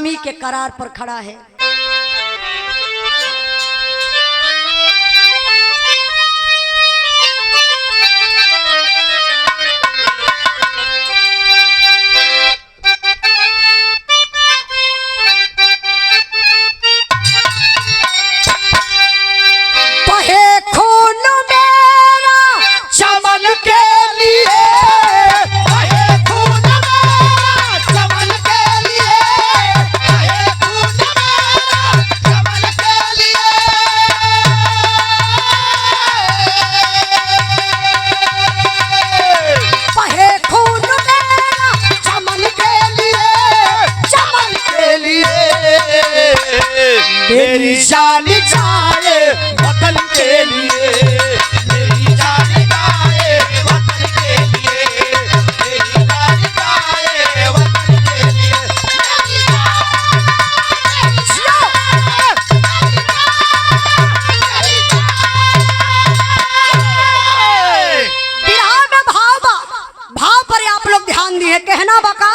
गुलामी के करार पर खड़ा है। मेरी जान जाए वतन के लिए, मेरी जान जाए वतन के लिए, मेरी जान जाए वतन के लिए। बिरहा में भाव पर आप लोग ध्यान दिए। कहना बका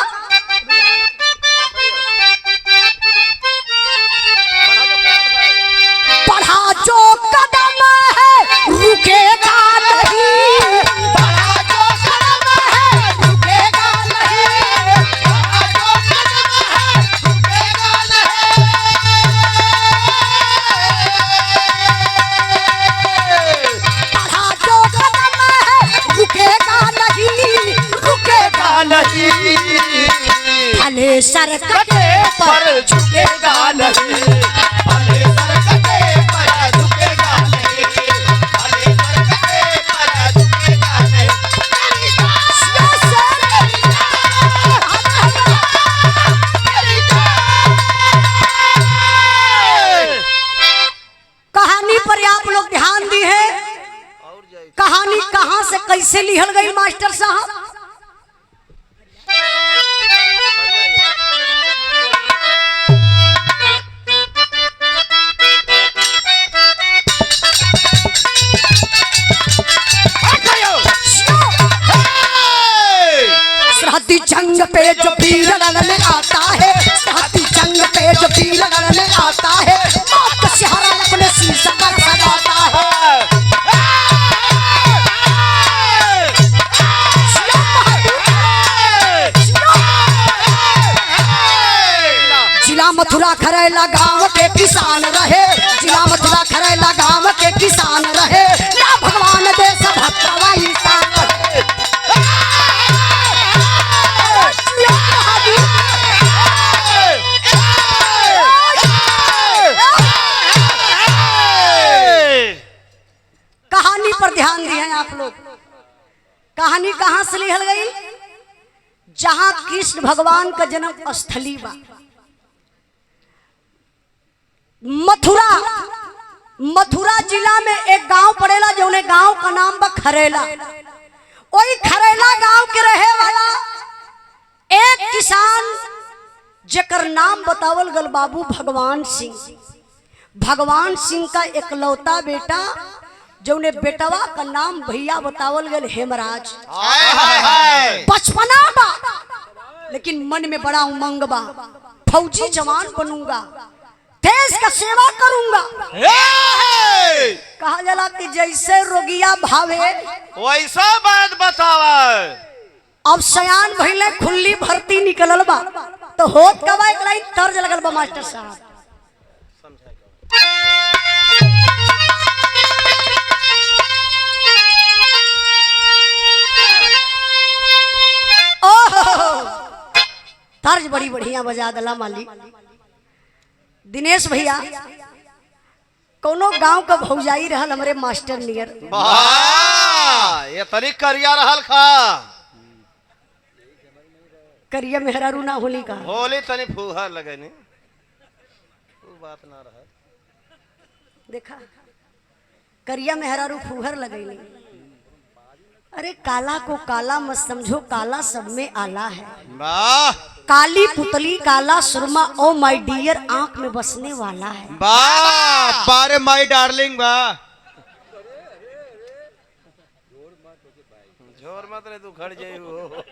भले सर कटे पर झुकेगा नहीं, भले सर कटे पर झुकेगा नहीं, भले सर कटे पर झुकेगा नहीं। कहानी पर आप लोग ध्यान दी है। कहानी कहां से कैसे लिखल गई मास्टर साहब? सरहदी जंग पे जो वीर लड़ने आता है, सरहदी जंग पे जो वीर लड़ने आता है, मौत का सहारा अपने शीशे पर सजाता है। जिला मथुरा खरेला गांव के किसान रहे, जिला मथुरा खरेला गांव के किसान रहे, ना भगवान देश भक्तवा इंसान रहे। कहानी पर ध्यान दिए हैं आप लोग। कहानी कहां से लिखल गई? जहां कृष्ण भगवान का जन्म स्थली बा मथुरा। मथुरा जिला में एक गांव पड़ेला, जो गांव का नाम बा खरेला। वही खरेला गांव के रहे वाला एक किसान जेकर नाम बतावल गल बाबू भगवान सिंह। भगवान सिंह का एकलौता बेटा, जौने बेटवा का नाम भैया बतावल गल हेमराज। बचपना बा लेकिन मन में बड़ा उमंग बा, फौजी जवान बनूंगा, देश का सेवा करूंगा। कहा जाला कि जैसे रोगिया भावे वैसा बात बतावा। अब सयान भइले, खुली भर्ती निकलल बा, तो होत कबा एक लाइन तर्ज लगल बा मास्टर साहब। तर्ज बड़ी बढ़िया बजा दला मालिक। दिनेश भैया कोनो गांव का भौजाई रहल हमरे मास्टर नियर। ये तरी करिया रहल खा करिया मेहरारू ना होली का होली तनी फूहर लगे नी बात ना रहा। देखा करिया मेहरारू फूहर लगैली। अरे काला को काला मत समझो, काला सब में आला है। वाह काली पुतली काला सुरमा ओ माय डियर आंख में बसने वाला है। वाह बारे माय डार्लिंग वाह। जोर मत रे तू खड़ जाई हो।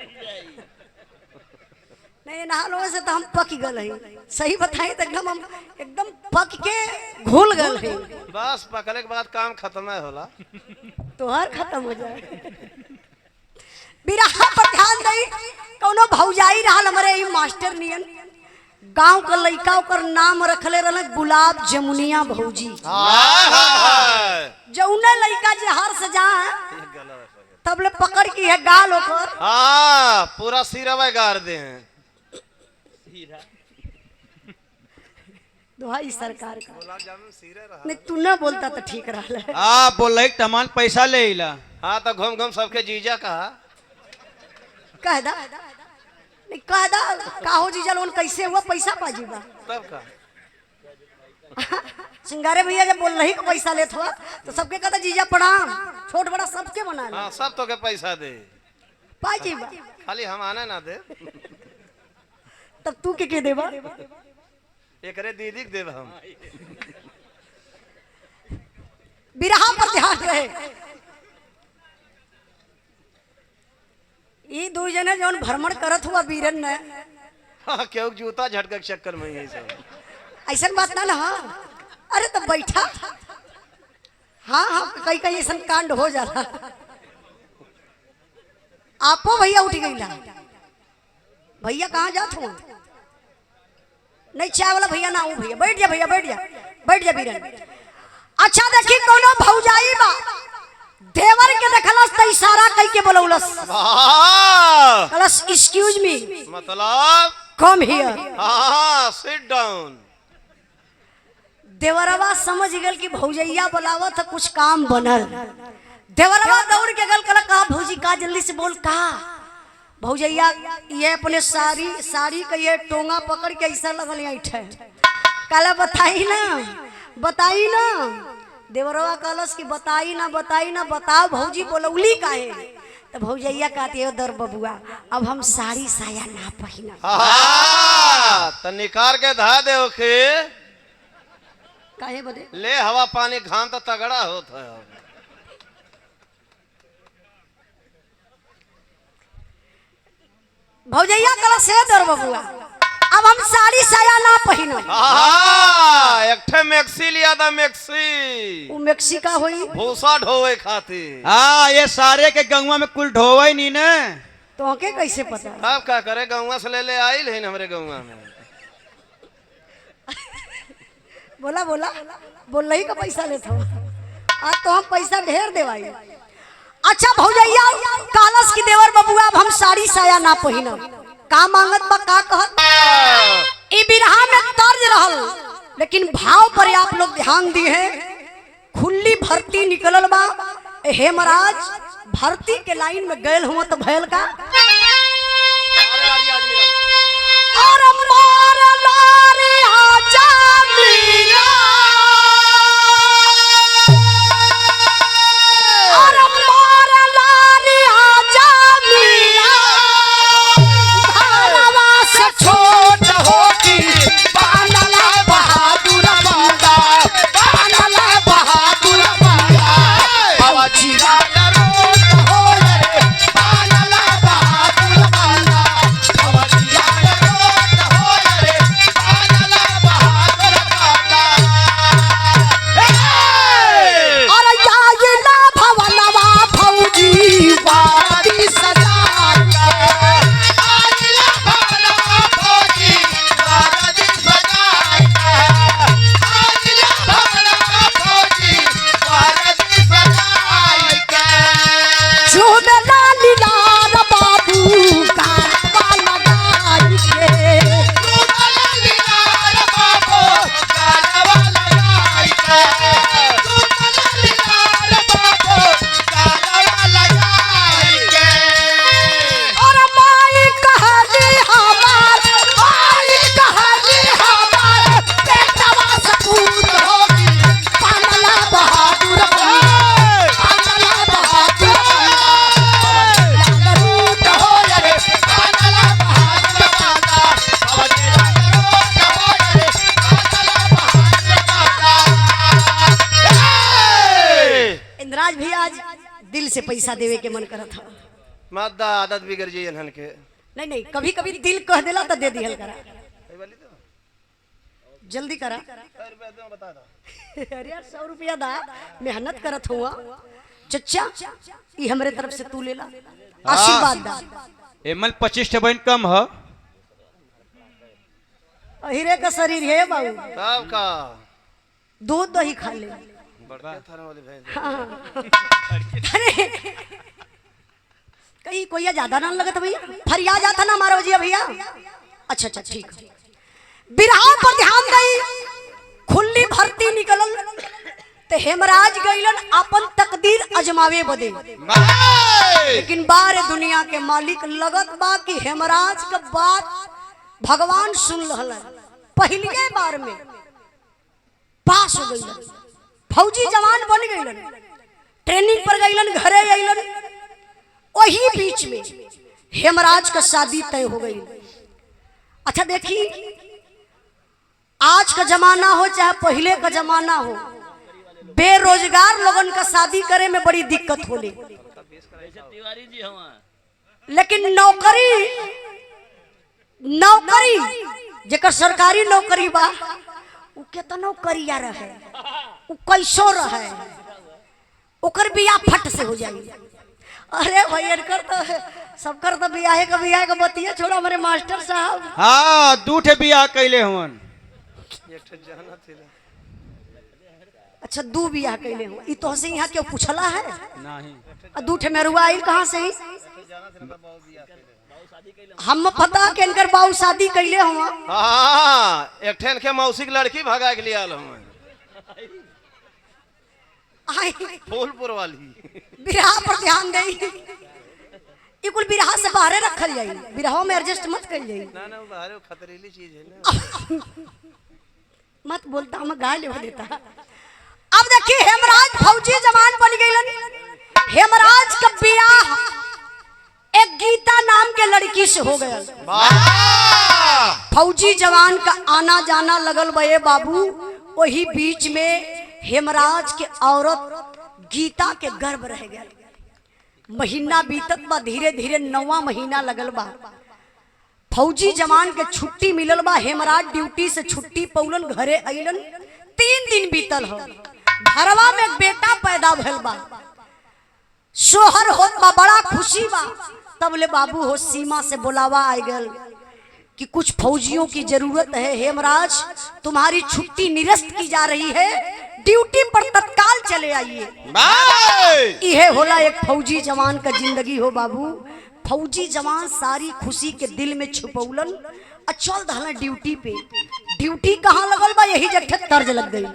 नहीं नहा लो से तो हम पक गल है। सही बताई तो एकदम पक के घुल गल है। बस पकले के बाद काम खत्म है होला। तोहर खत्म हो जाए। बिरहा पर ध्यान दई कौनो भौजाई रहल हमरे ई मास्टर नियन गांव का लइका ओकर नाम रखले रहल गुलाब जमुनिया भौजी। जौने लइका जे हर से जा तब ले पकड़ की है गाल ओकर। हाँ पूरा सिरवा गाड़ दे हैं। दुहाई सरकार का गुलाब जामुन सिरे रहा। नहीं तू ना बोलता तो ठीक रहल। हाँ बोल तमान पैसा ले इला। हाँ तो घूम घूम सबके जीजा कहा कह दा नहीं कह दा काहो जीजा लोन कैसे हुआ पैसा पाजी बा तब का सिंगारे भैया जब बोल रही को पैसा लेत हुआ तो सबके कहता जीजा प्रणाम छोट बड़ा सबके बना ले। हाँ सब तो के पैसा दे पाजी बा खाली हम आने ना दे। तब तू के देबा एकरे दीदी के देब हम। बिरहा पर ध्यान रहे। ये दो जने जौन भ्रमण करत हुआ बीरन ने हाँ क्यों जूता झटका के चक्कर में यही सब ऐसा बात ना हाँ। अरे तब बैठा हाँ हाँ कई कई ऐसा कांड हो जाला। आपो भैया उठ गई ला भैया कहाँ जात हो नहीं चाय वाला भैया ना हूँ भैया बैठ जा भैया बैठ जा बीरन। अच्छा देखी कोनो भौजाई बा देवर के देखलस त इशारा कई के बोलौलस कलस एक्सक्यूज मी मतलब कम हियर। हाँ सिट डाउन। देवरवा समझ गल कि भौजैया बुलावत है कुछ काम बनल। देवरवा दौड़ के गल कल कहा भौजी का जल्दी से बोल कहा। भौजैया ये अपने साड़ी का ये टोंगा पकड़ के ऐसा लगल ऐठे कल बताई ना। देवरवा कहलस कि बताई ना बताओ भौजी बोलौली काहे। तो भौजैया कहती है दर बबुआ अब हम साड़ी साया ना पहिना। तो निकार के धा दे ओके काहे बदे ले हवा पानी घाम तो तगड़ा होता है। भौजैया कहलस से दर बबुआ अब हम साड़ी साया ना पहिना। एक ठे मैक्सी लिया था मैक्सी वो मैक्सी का होई भूसा ढोवे खातिर। हाँ ये सारे के गंगवा में कुल ढोवा ही नहीं ना। तो के कैसे पता। अब क्या करे गौवा से ले आई है हमारे गौवा में। बोला बोल रही का पैसा लेते हो आज तो हम पैसा ढेर देवाई। अच्छा भौजैया कालस की देवर बबुआ अब हम साड़ी साया ना पहिना का मांगत बा का कहत। ई बिरहा में तर्ज रहल लेकिन भाव पर आप लोग ध्यान दी है। खुली भर्ती निकलल बा हे महाराज भर्ती के लाइन में गए हुआ तो भैल का और मार लारे आजा मिया और मार लारे आजा मिया घरवा से छोट होगी बानला बहादुर बंदा बानला बहादुर बंदा हवा जीरा रोट हो रे बानला बहादुर बंदा हवा जीरा रोट हो रे बानला बहादुर बंदा। और यायला भवनवा फौजी वादी सजा चुनला लीलार बाबू का लगाई के और माई कहली हमार बेटवा सपूत होगी पानला बहादुर पानला बहादुर रूट हो रे पानला बहादुर इंद्राज भी आज दिल से पैसा देवे के मन करत था। मद्दा आदत बिगड़ जाइए हन के नहीं नहीं, कभी कभी दिल कह देला तो दे दिहल करा, जल्दी करा। अरे यार 100 रुपया दा, मेहनत करत हुआ चचा, ये हमरे तरफ से तू लेला, आशीर्वाद दा। एमल 25 बहन कम है। हीरे का शरीर है बाबू, तब का दूध दही खा ले। हाँ। अरे कहीं कोई ज्यादा ना लगता भैया, फरिया जाता ना हमारा भजिया भैया। अच्छा अच्छा ठीक है। बिरहा पर ध्यान दई, खुली भर्ती निकलल ते हेमराज गइलन अपन तकदीर अजमावे बदे, लेकिन बारे दुनिया के मालिक लगत बा कि हेमराज का बात भगवान सुन रहल है। पहले बार में पास हो गइलन, फौजी जवान बन गइलन, ट्रेनिंग पर गइलन, घरे गइलन। वही बीच में हेमराज का शादी तय हो गई। अच्छा देखी, आज का जमाना हो चाहे पहले का जमाना हो, बेरोजगार लोगन का शादी करे में बड़ी दिक्कत होली, लेकिन नौकरी जेकर सरकारी नौकरी बा उ केतनो करिया रहे, उ कैसो रहे, ओकर बियाह फट से हो जाई। अरे भैया कर तो सबकर तो बियाह का बतिया छोड़ा, हमारे मास्टर साहब। हाँ, 2 ठे बियाह कैले हुन। अच्छा 2 बियाह कैले हो, ई तो से यहाँ क्यों पूछला है? नहीं। 2 ठे मेरुआ आई कहाँ से ही? हम पता के इनकर बाऊ शादी कैले हुआ। हाँ, एक ठेन के मौसी की लड़की भगा के लिया हम, फूलपुर वाली। बिरहा पर ध्यान दई, ये कुल बिरहा से बाहर रखल जाई, बिरहा में एडजस्ट मत कर जाई। ना ना, बाहर खतरीली चीज है ना। मत बोलता, हम गाय ले देता। अब देखिए हेमराज फौजी जवान बन गइलन। हेमराज का बियाह एक गीता नाम के लड़की से हो गया। फौजी जवान का आना जाना लगल बे बाबू। वही बीच में हेमराज के औरत गीता के गर्भ रह गया। महीना बीतत बा, धीरे धीरे 9वां महीना लगल बा। फौजी जवान के छुट्टी मिलल बा। हेमराज ड्यूटी से छुट्टी पौलन, घरे अइलन। 3 दिन बीतल हो, घरवा में बेटा पैदा भइल बा, सोहर होत बा, बड़ा खुशी बा। तब ले बाबू हो सीमा से बुलावा आ गल कि कुछ फौजियों की जरूरत है, हेमराज तुम्हारी छुट्टी निरस्त की जा रही है, ड्यूटी पर तत्काल चले आइए। यह होला एक फौजी जवान का जिंदगी हो बाबू। फौजी जवान सारी खुशी के दिल में छुपौलन और चल दहला ड्यूटी पे। ड्यूटी कहाँ लगल बा? यही जगह तर्ज लग गई।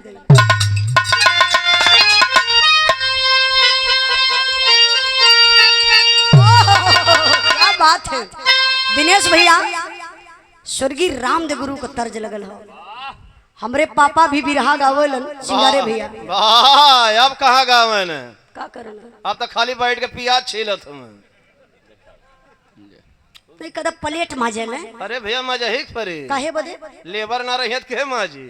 क्या बात है दिनेश भैया, स्वर्गीय रामदेव गुरु का तर्ज लगल हो। हमरे पापा भी बिरहा गावलन, सिंगारे भैया। अब कहाँ गावे ने? का करना? अब तो खाली बैठ के प्याज छीलत हम। नहीं कदा प्लेट माजे ने। अरे भैया मजा ही परे। काहे बदे? लेबर ना रही के माजी।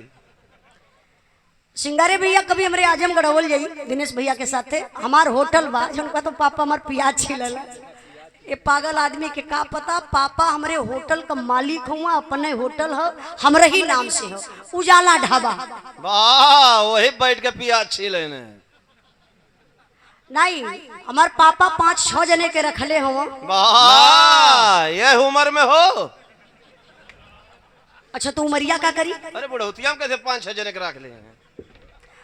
सिंगारे भैया कभी हमरे आजमगढ़ आवल जाई दिनेश भैया के साथे। हमार होटल बा, जिनका तो पापा हमार प्याज छीलल। ये पागल आदमी के का पता, पापा हमरे होटल का मालिक हुआ, अपने होटल हो, हमरे ही नाम से हो, उजाला ढाबा। वाह, वही बैठ के प्याज छीले ने। नहीं, हमार पापा 5-6 जने के रखले हो। वाह, ये उम्र में हो। अच्छा तो उमरिया का करी? अरे बुढ़ौतिया में कैसे 5-6 जने के रख ले हैं?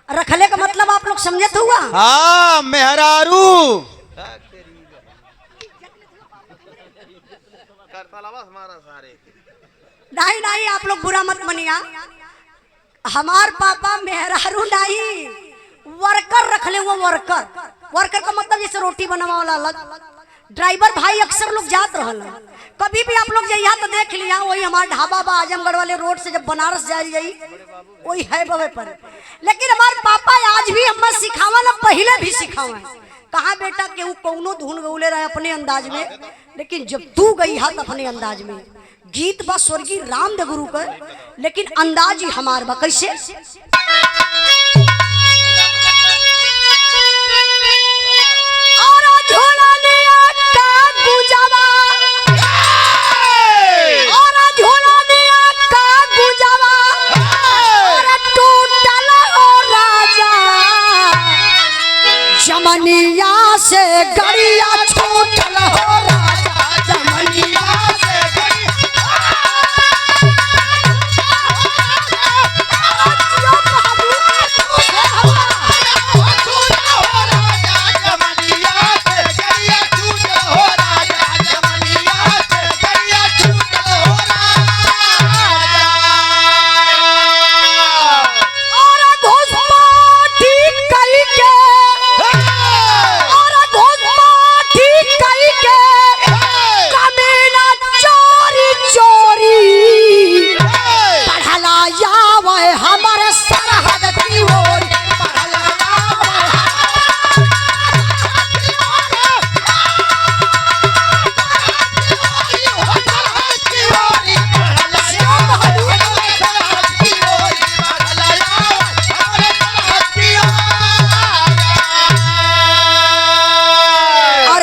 रखले का मतलब आप लोग समझत हुआ? हाँ, मेहरारू। हमारा सारे नहीं नहीं, आप लोग बुरा मत मनिया। हमार पापा मेहरारू नहीं, वर्कर रख ले। वो वर्कर, वर्कर का मतलब जैसे रोटी बनावा वाला अलग। ड्राइवर भाई अक्सर लोग जात रहल। कभी भी आप लोग जइया तो देख लिया, वही हमारा ढाबा बा आजमगढ़ वाले रोड से, जब बनारस जाई वही है बवे पर। लेकिन हमारे पापा आज भी हमें सिखावा ना, पहले भी सिखावा। कहा बेटा कि वो कौनो धुन गौले रहे अपने अंदाज में, लेकिन जब तू गई हाथ अपने अंदाज में। गीत बा स्वर्गीय रामदेव गुरु का, लेकिन अंदाज ही हमार बा। कैसे? और झोला लिया का गुजावा जमनिया से गड़िया छूटल हो राजा जमनिया से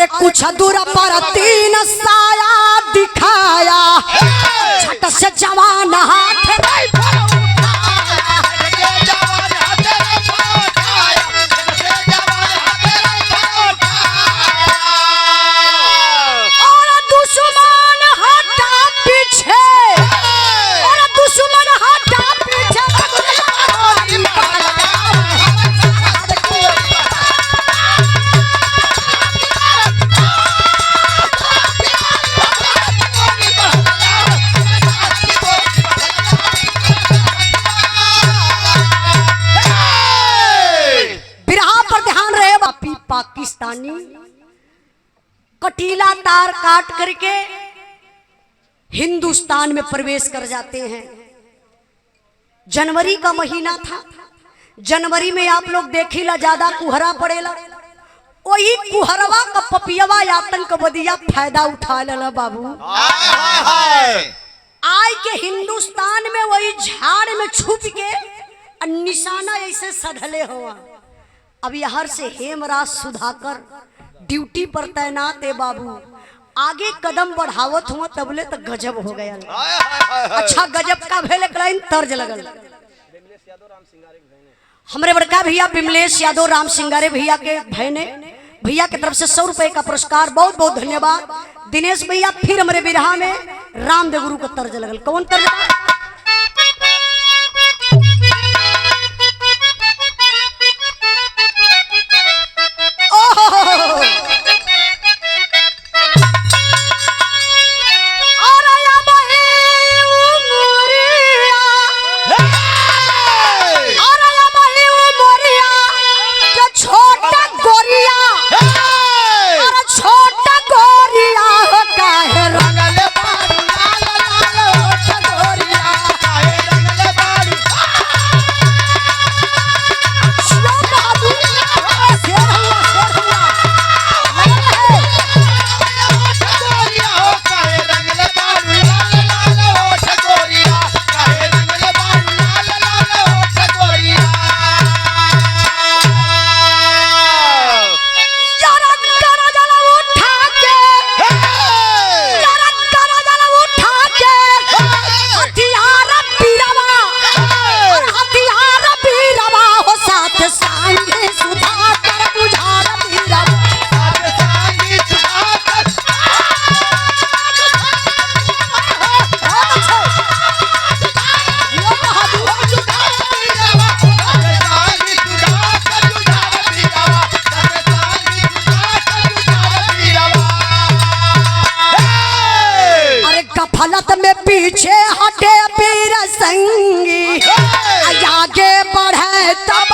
कुछ दूर पर तीन साया दिखाया छट से जवान हाथ और दुश्मन हटा पीछे और दुश्मन हटा पीछे पाकिस्तानी कटीला तार काट करके हिंदुस्तान में प्रवेश कर जाते हैं। जनवरी का महीना था। जनवरी में आप लोग देखिला ज्यादा कुहरा पड़ेला, वही कुहरवा का पपियवा आतंकवादिया फायदा उठा लेला बाबू। आय के हिंदुस्तान में वही झाड़ में छुप के निशाना ऐसे सधले हुआ। अब यहाँ से हेमराज सुधाकर ड्यूटी पर तैनात है बाबू। आगे कदम बढ़ावत हुआ तबले तक गजब हो गया। अच्छा गजब का भेल क्लाइन तर्ज लगल। हमारे बड़का भैया विमलेश यादव राम सिंगारे भैया के भैने भैया की तरफ से 100 रुपए का पुरस्कार, बहुत बहुत धन्यवाद। दिनेश भैया फिर हमारे बिरहा में रामदेव गुरु का तर्ज लगल। कौन तर्ज? फलत में पीछे हटे पीर संगी, आगे बढ़े तब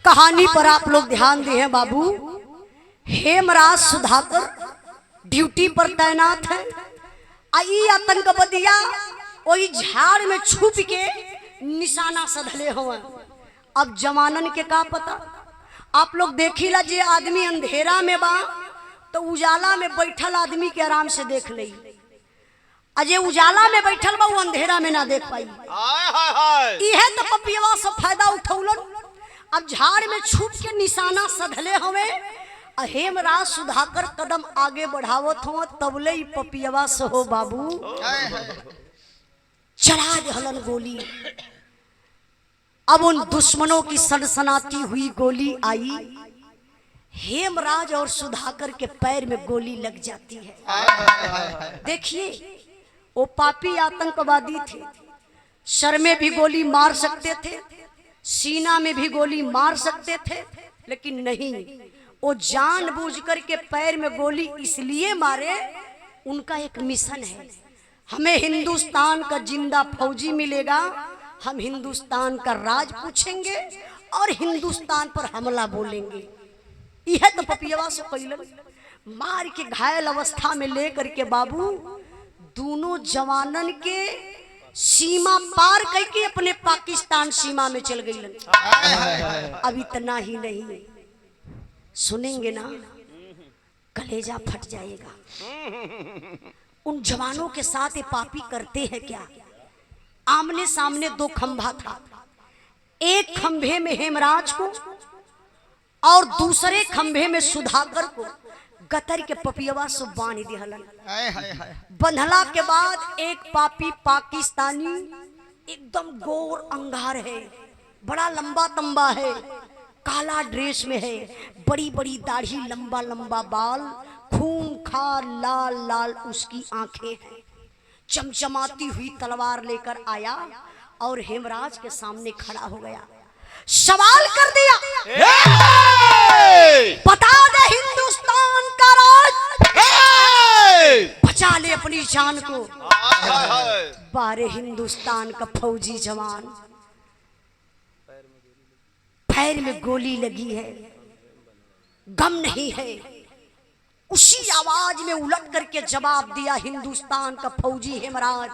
कहानी पर आप लोग ध्यान दिए बाबू। हेमराज सुधाकर ड्यूटी पर तैनात है। आई आतंकवादिया वही झाड़ में छुप के निशाना सधले हुआ। अब जवानन के का पता, आप लोग देखिला जे आदमी अंधेरा में बा तो उजाला में बैठल आदमी के आराम से देख लई, अजय उजाला में बैठल बा वो अंधेरा में ना देख पाई। इहे तो पपियवा से फायदा उठौलन। अब झाड़ में छुप के निशाना सधले हवे, हेमराज सुधाकर कदम आगे बढ़ावत हो, तबले ही पपियवा से हो बाबू चला दहलन गोली। अब उन दुश्मनों की सनसनाती हुई गोली आई, हेमराज और सुधाकर के पैर में गोली लग जाती है। देखिए वो पापी आतंकवादी थे, सर में भी गोली मार सकते थे, सीना में भी गोली मार सकते थे, लेकिन नहीं, वो जानबूझकर के पैर में गोली इसलिए मारे, उनका एक मिशन है, हमें हिंदुस्तान का जिंदा फौजी मिलेगा, हम हिंदुस्तान का राज पूछेंगे और हिंदुस्तान पर हमला बोलेंगे। यह तो पपियवा से पहले मार के घायल अवस्था में लेकर के बाबू दोनों जवानन के सीमा पार करके अपने पाकिस्तान सीमा में चल गई। अब इतना ही नहीं, सुनेंगे ना कलेजा फट जाएगा। उन जवानों के साथ ये पापी करते हैं क्या, आमने सामने दो खंभा था, एक खंभे में हेमराज को और दूसरे खंभे में सुधाकर को गतर के पपियवा से बांध दिहलन। बंधला के बाद एक पापी पाकिस्तानी एकदम गोर अंगार है, बड़ा लंबा तंबा है, काला ड्रेस में है, बड़ी बड़ी दाढ़ी, लंबा लंबा बाल, खूंखार लाल लाल उसकी आंखें हैं, चमचमाती हुई तलवार लेकर आया और हेमराज के सामने खड़ा हो गया, सवाल कर दिया, बता दे हिंदुस्तान का राज, बचा ले अपनी जान को। बारे हिंदुस्तान का फौजी जवान, पैर में गोली लगी है, गम नहीं है, उसी आवाज में उलट करके जवाब दिया हिंदुस्तान का फौजी हेमराज,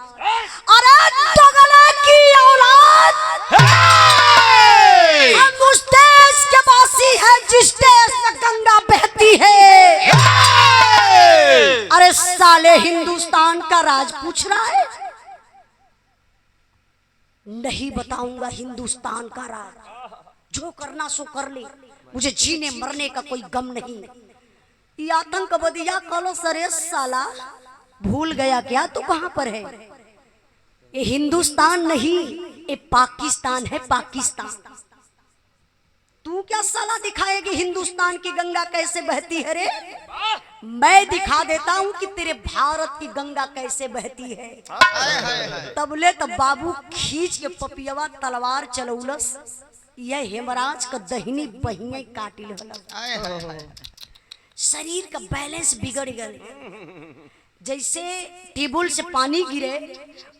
अरे दोगला की औलाद, हम उस देश के वासी हैं जिस देश में गंगा बहती है। अरे साले हिंदुस्तान का राज पूछ रहा है, नहीं बताऊंगा हिंदुस्तान का राज, जो करना सो कर ले, मुझे जीने मरने का कोई गम नहीं। ये आतंकवादिया कलो सरे साला भूल गया क्या तू कहां पर है, ये हिंदुस्तान नहीं ये पाकिस्तान है, पाकिस्तान। तू क्या साला दिखाएगी हिंदुस्तान की गंगा कैसे बहती है रे, मैं दिखा देता हूं कि तेरे भारत की गंगा कैसे बहती है। तबले तब बाबू खींच के पपियवा तलवार चलौलस, यह हेमराज का दहिनी बहिया काटिल होला, शरीर का बैलेंस बिगड़ गया, जैसे टेबल से पानी गिरे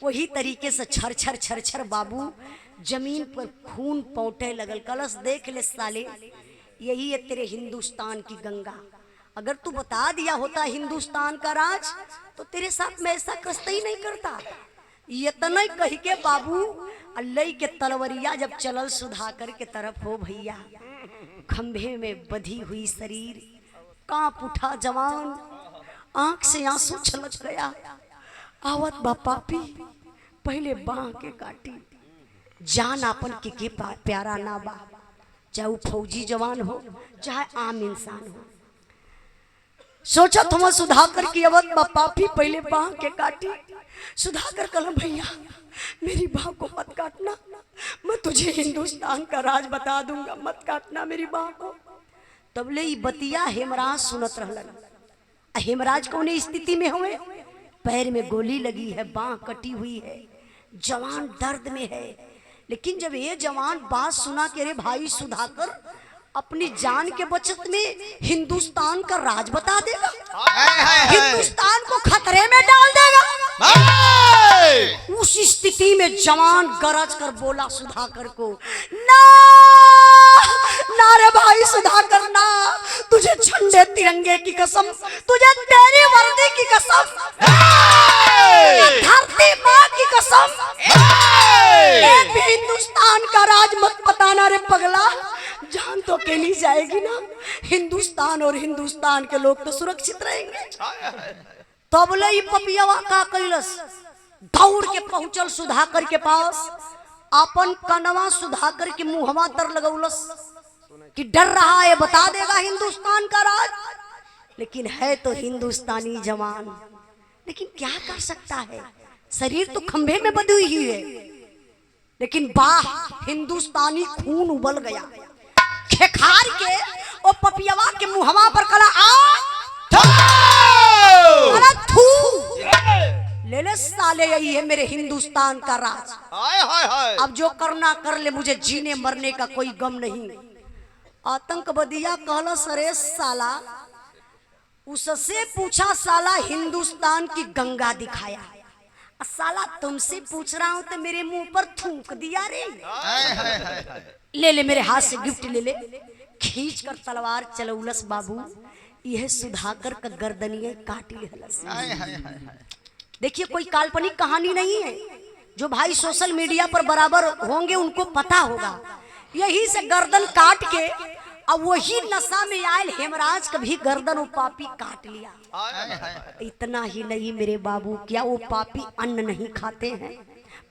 वही तरीके से छर छर छर छर बाबू जमीन पर खून पौटे लगल। कलश देख ले साले, यही है तेरे हिंदुस्तान की गंगा, अगर तू बता दिया होता हिंदुस्तान का राज तो तेरे साथ मैं ऐसा कसता ही नहीं करता। ये तो नहीं कही के बाबू अल्लाह के तलवरिया जब चलल सुधाकर के तरफ हो भैया, खंभे में बधी हुई शरीर कांप उठा जवान, आंख से आंसू छलक गया, आवत बा पापी पहले बांह के काटी, जान आपन के प्यारा ना बा, चाहे वो फौजी जवान हो चाहे आम इंसान हो। सोचा तुम सुधाकर की अवत बा पापी पहले बांह के काटी, सुधाकर कलम भैया मेरी बाह को मत काटना, मैं तुझे हिंदुस्तान का राज बता दूंगा, मत काटना मेरी बाह को। तबले ही बतिया हेमराज सुनत रहलन। हेमराज कौन स्थिति में हुए, पैर में गोली लगी है, बाह कटी हुई है, जवान दर्द में है। लेकिन जब ये जवान बात सुना कि अरे भाई सुधाकर अपनी जान के बचत में हिंदुस्तान का राज बता देगा, हिंदुस्तान को खतरे में डाल देगा, उस स्थिति में जवान गरज कर बोला सुधाकर को, ना ना रे भाई सुधाकर ना, तुझे झंडे तिरंगे की कसम, तुझे तेरी वर्दी की कसम, धरती माँ की कसम एक भी हिंदुस्तान का राज मत बताना रे पगला, जान तो अकेली जाएगी ना, हिंदुस्तान और हिंदुस्तान के लोग तो सुरक्षित रहेंगे। तो बोले ये पपियावा का कैलस, दौड़ के पहुंचल सुधाकर के पास, अपन कनवा सुधाकर के मुहवा तर लगौलस कि डर रहा है बता देगा हिंदुस्तान का राज, लेकिन है तो हिंदुस्तानी जवान, लेकिन क्या कर सकता है, शरीर तो खंभे में बंधी हुई है, लेकिन बाह हिंदुस्तानी खून उबल गया। खेखार के और पपियावा के मुहवा पर कला थू ले ले साले, यही है मेरे हिंदुस्तान का राज, अब जो करना कर ले, मुझे जीने मरने का कोई गम नहीं। आतंकवादिया कहला सरे साला, उससे पूछा साला हिंदुस्तान की गंगा दिखाया, साला तुमसे पूछ रहा हूं तो मेरे मुंह पर थूक दिया रे। ले ले मेरे हाथ से गिफ्ट ले ले, खींच कर तलवार चलौलस बाबू, यह सुधाकर का गर्दनिये काट लेलस। देखिए कोई काल्पनिक कहानी नहीं है, जो भाई सोशल मीडिया पर बराबर होंगे उनको पता होगा, यही से गर्दन काट के अब वही नशा में आयल हेमराज कभी गर्दन वो पापी काट लिया। इतना ही नहीं मेरे बाबू, क्या वो पापी अन्न नहीं खाते हैं,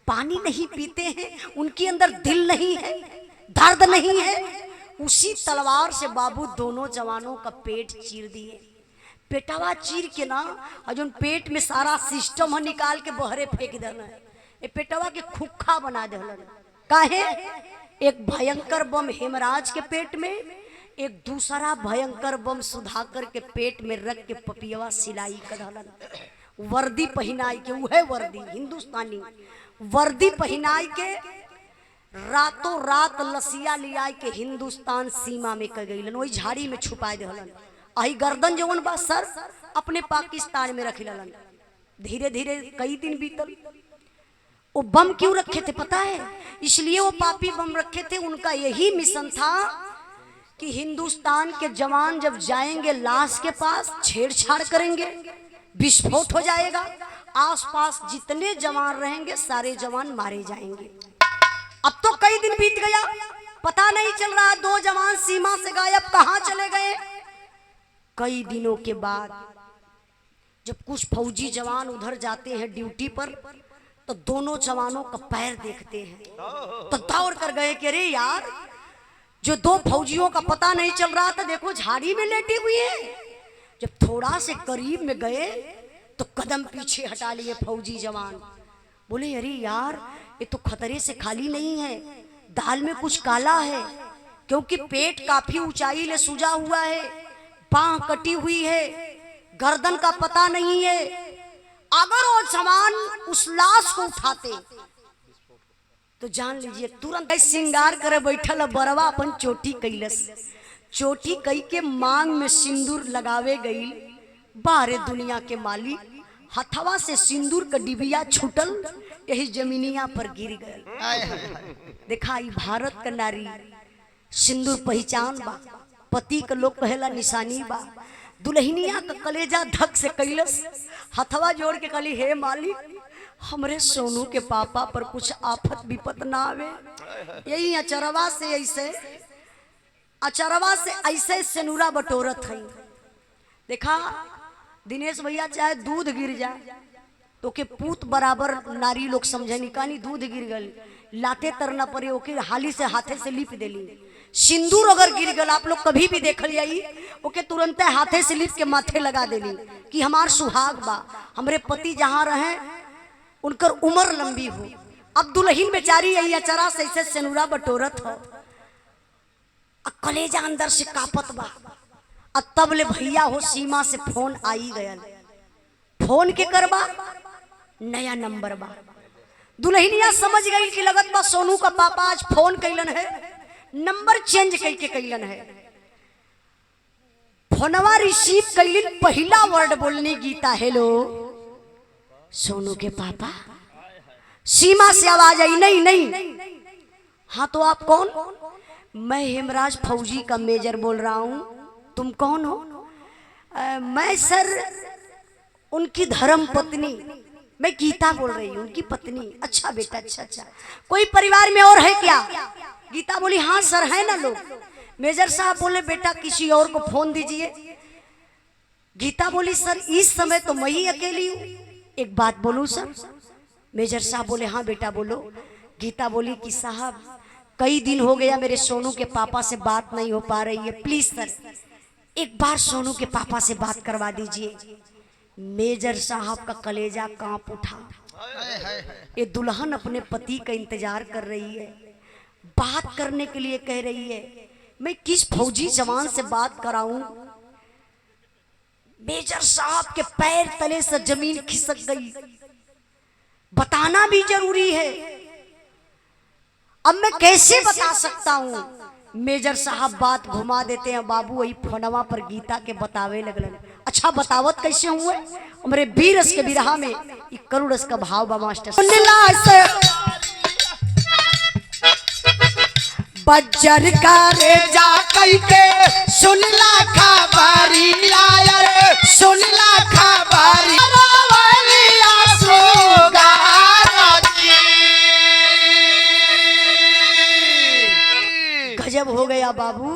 पानी नहीं पीते हैं, उनके अंदर दिल नहीं है, दर्द नहीं है। उसी तलवार से बाबू दोनों जवानों का पेट चीर दिए। पेटवा चीर के ना जो पेट में सारा सिस्टम है निकाल के बहरे फेंक देना है, ये पेटवा के खुखा बना देना। काहे? एक भयंकर बम हेमराज के पेट में, एक दूसरा भयंकर बम सुधाकर के पेट में रख के पपियवा सिलाई कर दलन। वर्दी पहनाई के, वह वर्दी हिंदुस्तानी वर्दी पहनाई के रातों रात लसिया लिया के हिंदुस्तान सीमा में कर गई, वही झाड़ी में छुपा दलन। आई गर्दन जवन बा सर अपने पाकिस्तान में रख ललन। धीरे धीरे कई दिन बीतल। वो बम क्यों रखे थे पता है? इसलिए वो पापी बम रखे थे, उनका यही मिशन था कि हिंदुस्तान के जवान जब जाएंगे लाश के पास छेड़छाड़ करेंगे, विस्फोट हो जाएगा, आसपास जितने जवान रहेंगे सारे जवान मारे जाएंगे। अब तो कई दिन बीत गया, पता नहीं चल रहा, दो जवान सीमा से गायब कहां चले गए। कई दिनों के बाद जब कुछ फौजी जवान उधर जाते हैं ड्यूटी पर, तो दोनों जवानों का पैर देखते हैं, तो दौड़ कर गए कि अरे यार, जो दो फौजियों का पता नहीं चल रहा था, देखो झाड़ी में लेटी हुई है। जब थोड़ा से करीब में गए तो कदम पीछे हटा लिए फौजी जवान। बोले अरे यार, ये तो खतरे से खाली नहीं है, दाल में कुछ काला है, क्योंकि पेट काफी ऊंचाई ले सूजा हुआ है, बाह कटी हुई है, गर्दन का पता नहीं है। अगर वो जवान उस लाश को उठाते तो जान लीजिए तुरंत श्रृंगार करे बैठल बरवा अपन चोटी कैलस, चोटी कई के मांग में सिंदूर लगावे गई। बाहरे दुनिया के मालिक, हथवा से सिंदूर का डिबिया छूटल, यही जमीनिया पर गिर गए। देखा ई भारत का नारी सिंदूर पहचान बा, पति का लोग कहेला निशानी बा। दुल्हनिया का कलेजा धक से कैलस, हथवा जोड़ के कली हे मालिक, हमरे सोनू के पापा पर कुछ आफत विपत ना आवे। यही अचरवा से ऐसे सेनुरा बटोरत है। देखा दिनेश भैया, चाहे दूध गिर जाए तो के पूत बराबर नारी लोग समझे निकानी, दूध गिर गल लाते तरना पड़े, ओके हाली से हाथे से लिप देली। सिंदूर अगर गिर गल, आप लोग कभी भी देख लियाई, ओके तुरंत हाथे से लिप के माथे लगा देली कि हमार सुहाग बा, हमरे पति जहाँ रहे उनकर उम्र लंबी हो। अब दुल्हन बेचारी यही अचरा से ऐसे सेनुरा बटोरत हो, कलेजा अंदर से कापत बा। अब तब ले भैया हो सीमा से फोन आई गया, फोन के करबा नया नंबर बा। दुल्हनिया समझ गई कि लगत बा सोनू का पापा आज फोन कैलन है, नंबर चेंज करके कैलन है। फोनवा रिसीव कैलिन, पहला वर्ड बोलने गीता हेलो सोनू के पापा। सीमा से आवाज आई नहीं नहीं, हाँ तो आप कौन? मैं हेमराज फौजी का मेजर बोल रहा हूँ, तुम कौन हो? मैं सर उनकी धर्म पत्नी। मैं गीता बोल रही हूँ, उनकी पत्नी। अच्छा बेटा, अच्छा अच्छा, कोई परिवार में और है क्या? गीता बोली हाँ सर है ना लोग। मेजर साहब बोले बेटा किसी और को फोन दीजिए। गीता बोली सर इस समय तो मैं ही अकेली हूँ, एक बात बोलूं सर? मेजर साहब बोले हाँ बेटा बोलो। गीता बोली कि साहब कई दिन हो गया मेरे सोनू के पापा से बात नहीं हो पा रही है, प्लीज सर एक बार सोनू के पापा से बात करवा दीजिए। मेजर साहब का कलेजा कांप उठा। ये दुल्हन अपने पति का इंतजार कर रही है, बात करने के लिए कह रही है, मैं किस फौजी जवान से बात कराऊं? मेजर साहब के पैर तले से जमीन खिसक गई। बताना भी जरूरी है, अब मैं कैसे बता सकता हूं? मेजर साहब बात घुमा देते हैं, बाबू वही फोनवा पर गीता के बतावे लगलन। अच्छा बतावत कैसे हुए? हमारे बीरस के बिरहा में एक करुड़स का भाव बा मास्टर। बज्जर का रेजा कई के सुन ला खबरी आया रे, सुन ला खबरी गजब हो गया बाबू।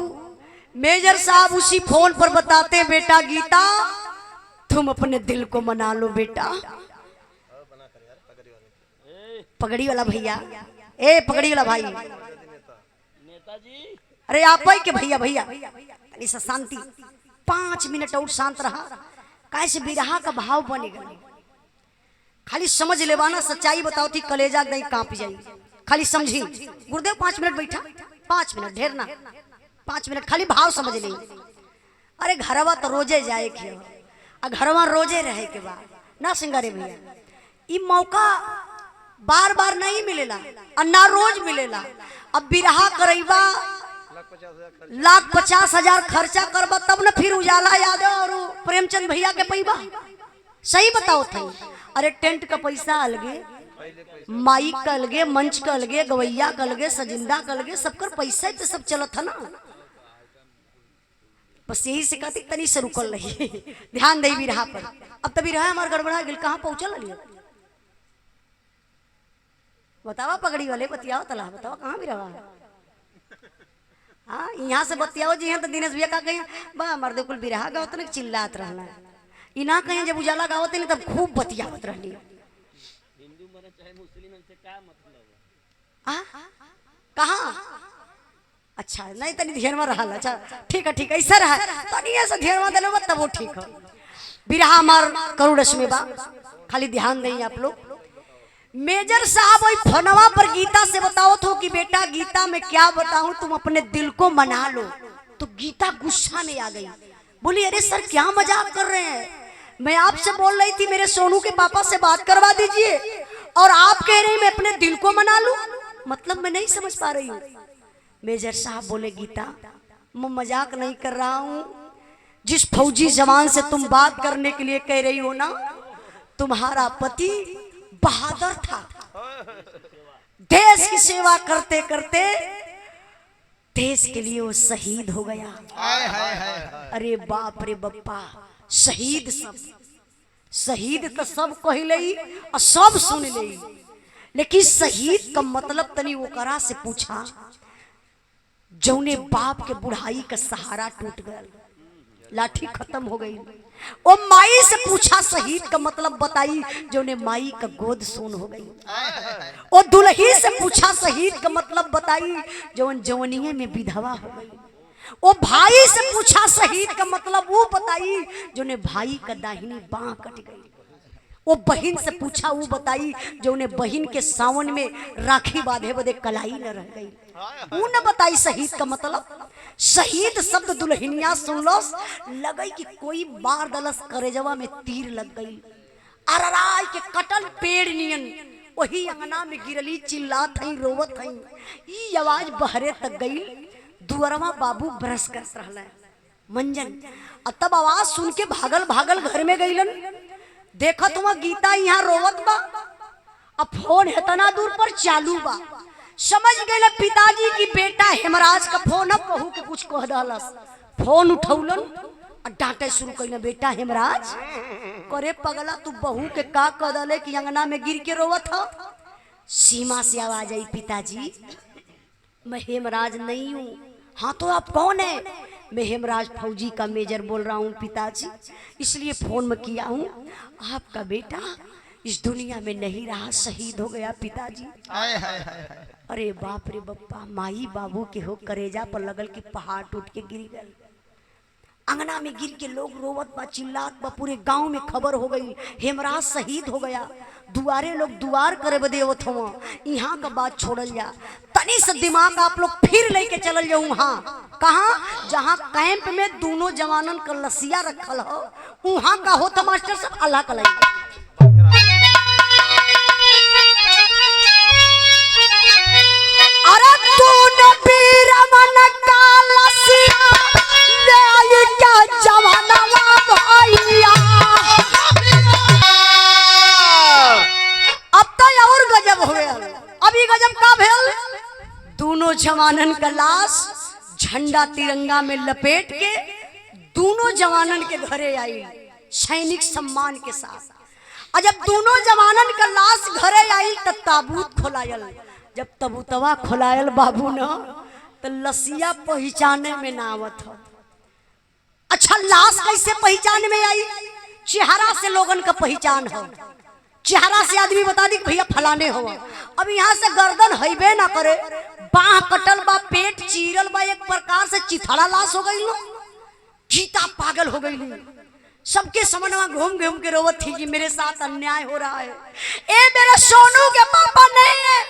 मेजर साहब उसी फोन पर बताते बेटा गीता तुम अपने दिल को मना लो बेटा। पगड़ी वाला भैया, ए पगड़ी वाला भाई, अरे आप ही के भैया भैया ऐसा शांति 5 मिनट और शांत रहा, कैसे बिरहा का भाव बनेगा। खाली समझ लेवाना, सच्चाई बताओ थी कलेजा नहीं कांप जाई। खाली समझी गुरुदेव 5 मिनट बैठा, 5 मिनट ढेर ना, 5 मिनट खाली भाव समझ ली। अरे घरवा तो रोजे जाए के, घरवा रोजे रहे के बाद ना सिंगारे भैया, ये मौका बार बार नहीं मिलेला और ना रोज मिलेला। अब बिरहा करैबा 1,50,000 खर्चा करबा तब ना फिर उजाला यादव और प्रेमचंद भैया के पैबा। सही बताओ थे। अरे टेंट का पैसा अलगे, माइक का अलगे, मंच का अलगे, गवैया का अलगे, सजिंदा का अलगे, सबकर पैसा तो सब चलत है ना। बस यही से कहती तनी से रुकल रही, ध्यान दे बिरहा पर। अब तभी रहा हमार गड़बड़ा गिल, कहाँ पहुंचल रही? बतावा पगड़ी वाले, बतियाओ तला, बताओ कहाँ भी रहा। हाँ यहाँ से बतियाओ जी, यहाँ तो दिनेश भैया का कहीं बा मर्द कुल बिरहा गाओ तो चिल्लात रहना, इना कहीं जब उजाला गावत नहीं तब खूब बतियावत रहली। कहाँ? अच्छा नहीं तनी ध्यान में रहा। अच्छा ठीक है, ठीक है, ऐसा रहा तनी ऐसा ध्यान में दिलो तब वो ठीक है। बिरहा मार करुड़स में बा, खाली ध्यान दें आप लोग। मेजर साहब वही फोनवा पर गीता से बताओ तो कि बेटा गीता मैं क्या बताऊं, तुम अपने दिल को मना लो। तो गीता गुस्सा में आ गई, बोली अरे सर क्या मजाक कर रहे हैं, मैं आपसे बोल रही थी मेरे सोनू के पापा से बात करवा दीजिए और आप कह रहे हैं मैं अपने दिल को मना लूं, मतलब मैं नहीं समझ पा रही हूँ। मेजर साहब बोले गीता मैं मजाक नहीं कर रहा हूँ, जिस फौजी जवान से तुम बात करने के लिए कह रही हो ना, तुम्हारा पति बहादुर था, देश की सेवा करते करते देश के लिए वो शहीद हो गया। अरे बाप रे बप्पा, शहीद सब, शहीद तो सब कह लई और सब सुन लई, लेकिन शहीद का मतलब तनी वो करा से पूछा जौने बाप के बुढ़ाई का सहारा टूट गया, लाठी खत्म हो गई। ओ माई से पूछा शहीद का मतलब बताई, जौने माई का गोद सोन हो गई। ओ दुल्ही से पूछा शहीद का मतलब बताई, जौन जवनिये में विधवा हो गई। ओ भाई से पूछा शहीद का मतलब वो बताई, जौने भाई का दाहिनी बांह कट गई। वो बहन से पूछा वो बताई, जो उन्हें बहन के सावन में राखी बांधे बदे कलाई न रह गई, वो न बताई शहीद का मतलब। शहीद शब्द दुल्हनिया सुनलस, लगई कि कोई मार दलस, करेजवा में तीर लग गई। अरराय के कटल पेड़ नियन वही अंगना में गिरली, चिल्लात हई, रोवत हई, ई आवाज बहरे तक गई। दुअरवा बाबू ब्रश करत रहला मंजन, तब आवाज सुन के भागल भागल घर में गईलन। देखा तुम गीता यहाँ रोवत बा, अब फोन इतना दूर पर चालू बा, समझ गए पिताजी की बेटा हेमराज का फोन, अब बहू के कुछ कह दलस। फोन उठौलन और डांटे शुरू कैल, बेटा हेमराज करे पगला तू बहू के का कदले कि अंगना में गिर के रोवत हो। सीमा से आवाज आई, पिताजी मैं हेमराज नहीं हूँ। हाँ तो आप कौन है? मैं हेमराज फौजी का मेजर बोल रहा हूँ पिताजी, इसलिए फोन में किया हूँ। आपका बेटा इस दुनिया में नहीं रहा, शहीद हो गया पिताजी। हाय हाय हाय हाय। अरे बाप रे बप्पा, माई बाबू के हो करेजा पर लगल कि पहाड़ टूट के गिर गए। अंगना में गिर के लोग रोवत बा, चिल्लात बा, पूरे गांव में खबर हो गई हेमराज शहीद हो गया। दुआरे लोग दुआर करे बदे आवत हो। यहाँ का बात छोड़ल जा, तनी से दिमाग आप लोग फिर लेके चलल जाऊँ। वहाँ कहाँ जहाँ कैंप में दोनों जवानन का लसिया रखल हो, वहाँ का होता मास्टर साहब अल्लाह कलाई। अरे तूने पीर मन का लसिया ले आई क्या जवानवा भैया। अब तो और गजब हो गया। अभी गजब का भेल, दोनों जवानन का लाश झंडा तिरंगा में लपेट के दोनों जवानन के घरे आई सैनिक सम्मान के साथ। और जब दोनों जवानन का लाश घरे आई तब ताबूत खोलायल। जब तबूतवा खोलायल बाबू न तो लसिया पहचाने में ना आवत हो। अच्छा लाश कैसे पहचान में आई? चेहरा से लोगन का पहचान हो, चेहरा से आदमी बता दी भैया फलाने हो। अब यहाँ से गर्दन हईबे ना करे, बाह कटल बा, पेट चीरल बा, एक प्रकार से चिथड़ा लाश हो गई। गीता पागल हो गई। सबके समनवा घूम घूम के रोवत थी कि मेरे साथ अन्याय हो रहा है। ए मेरे सोनू के पापा नहीं है।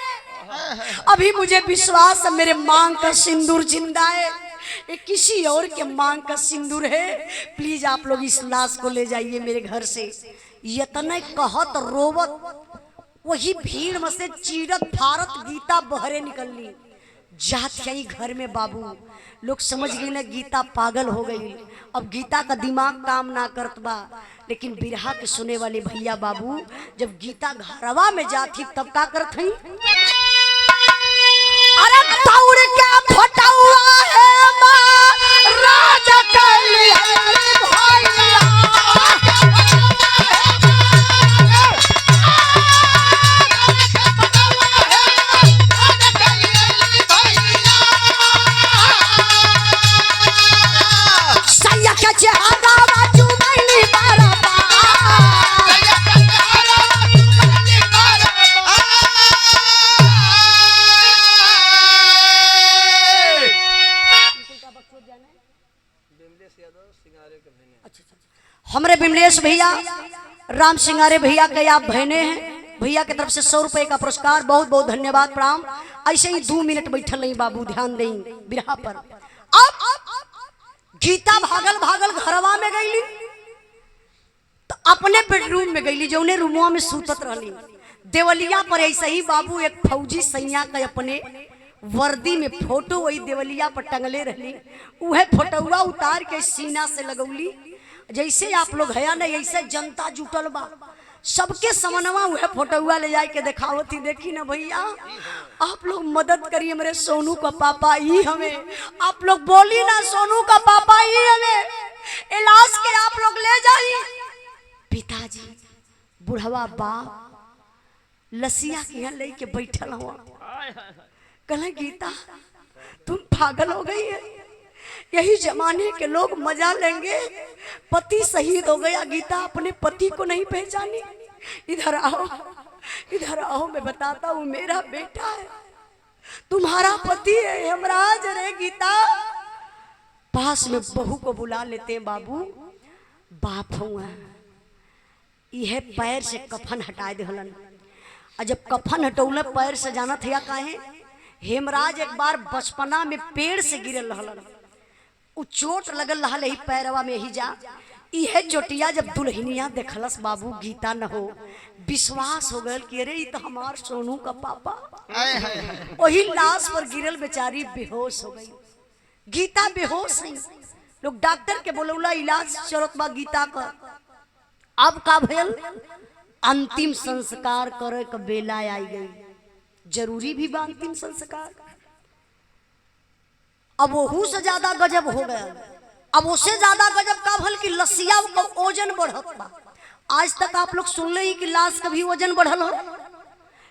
अभी मुझे विश्वास है मेरे मांग का सिंदूर जिंदा है, ये किसी और के मांग का सिंदूर है। प्लीज आप लोग इस लाश को ले जाइए मेरे घर से। यतने कहत रोवत वही भीड़ में से चीरत फारत गीता बहरे निकलनी। जात यही घर में बाबू लोग समझ गई ना गीता पागल हो गई। अब गीता का दिमाग काम ना करत बा, लेकिन बिरहा के सुने वाले भैया बाबू जब गीता घरवा में जाती तब का करत हई? अरे दौड़ के फटुआ है मां राजा कली भैया। सैया के चेहरा बाजू मैंने बारा हमारे विमलेश भैया राम सिंगारे भैया के आप बहने हैं। भैया की तरफ से 100 रुपए का पुरस्कार, बहुत बहुत धन्यवाद प्रणाम। ऐसे ही 2 मिनट बैठल नहीं बाबू, ध्यान दें बिरहा पर। अब गीता भागल भागल घरवा में गईली तो अपने बेडरूम में गईली, जौने रूमवा में सूतत रहली। देवलिया पर ऐसे ही बाबू एक फौजी सैया का अपने वर्दी में फोटो वही देवलिया पर टंगले रहली। वह फोटोवा उतार के सीना से लगौली। जैसे आप लोग है ना ऐसे जनता जुटल बा, सबके समनवा वह फोटोवा ले जाके दिखावती। देखी ना भैया, आप लोग मदद करिए, मेरे सोनू का पापा ही हमें। आप लोग बोली ना सोनू का पापा ही हमें, इलाज के आप लोग ले जाइए। पिताजी बुढ़वा बाप लसिया के यहाँ लेके बैठल हुआ। कहले गीता तुम पागल हो गई है, यही जमाने के लोग मजा लेंगे, पति शहीद हो गया। गीता अपने पति को नहीं पहचानी। इधर आओ, इधर आओ, मैं बताता हूँ मेरा बेटा है, तुम्हारा पति है हेमराज। रे गीता पास में बहू को बुला लेते हैं बाबू। बाप हुआ यह पैर से कफन हटा दे हलन। और जब कफन हटौले पैर से जाना था काहे, हेमराज एक बार बचपना में पेड़ से गिरल रहलन, उ चोट लगल रहल ही पैरवा में ही जा। यह चोटिया जब दुल्हनिया देखलस बाबू गीता न हो, विश्वास हो गल कि अरे ये तो हमार सोनू का पापा। वही लाश पर गिरल बेचारी बेहोश हो गई। गीता बेहोश है, लोग डॉक्टर के बोलौला इलाज चलत बा गीता का। अब का भेल, अंतिम संस्कार करे के बेला आई गई। जरूरी भी बा अंतिम संस्कार। अब वहू से ज्यादा गजब हो गया। अब उससे ज्यादा गजब का भल कि लसिया का ओजन बढ़त बा। आज तक आप लोग सुन ले कि लाश कभी वजन बढ़ल हो,